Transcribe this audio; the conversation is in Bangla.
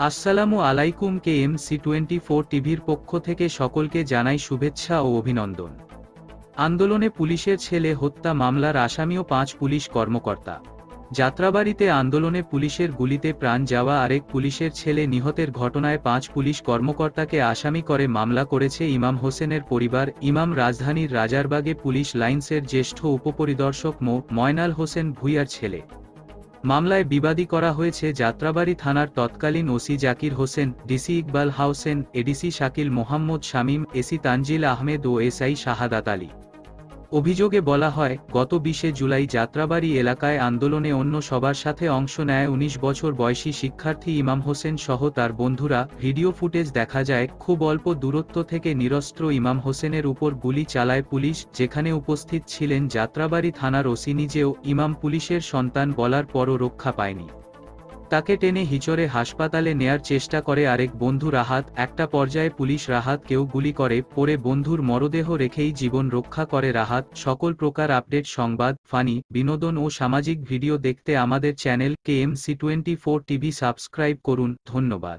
আসসালামু আলাইকুম। KMC24 টিভির পক্ষ থেকে সকলকে জানাই শুভেচ্ছা ও অভিনন্দন। আন্দোলনে পুলিশের ছেলে হত্যা মামলার আসামি ও 5 পুলিশ কর্মকর্তা। যাত্রাবাড়ীতে আন্দোলনে পুলিশের গুলিতে প্রাণ যাওয়া আরেক পুলিশের ছেলে নিহতের ঘটনায় 5 পুলিশ কর্মকর্তাকে আসামি করে মামলা করেছে ইমাম হোসেনের পরিবার। ইমাম রাজধানীর রাজারবাগে পুলিশ লাইন্সের জ্যেষ্ঠ উপপরিদর্শক ময়নাল হোসেন ভূঁইয়ার ছেলে। মামলায় বিবাদী করা হয়েছে যাত্রাবাড়ী থানার তৎকালীন OC Zakir Hossain, DC Iqbal হাউসেন, ADC Shakil Mohammad Shamim, AC Tanzil Ahmed ও এসআই শাহাদাত আলী। অভিযোগে বলা হয়, গত 20 জুলাই যাত্রাবাড়ী এলাকায় আন্দোলনে অন্য সবার সাথে অংশ নেয় 19 বছর বয়সী শিক্ষার্থী ইমাম হোসেন সহ তার বন্ধুরা। ভিডিও ফুটেজ দেখা যায়, খুব অল্প দূরত্ব থেকে নিরস্ত্র ইমাম হোসেনের উপর গুলি চালায় পুলিশ, যেখানে উপস্থিত ছিলেন যাত্রাবাড়ী থানার ওসি নিজেও। ইমাম পুলিশের সন্তান বলার পরও রক্ষা পায়নি। তাকে টেনে হিচড়ে হাসপাতালে নেয়ার চেষ্টা করে আরেক বন্ধু রাহাত। একটা পর্যায়ে পুলিশ রাহাতকেও গুলি করে, পরে বন্ধুর মরদেহ রেখেই জীবন রক্ষা করে রাহাত। সকল প্রকার আপডেট, সংবাদ, ফানি, বিনোদন ও সামাজিক ভিডিও দেখতে আমাদের চ্যানেল KMC24 টিভি সাবস্ক্রাইব করুন। ধন্যবাদ।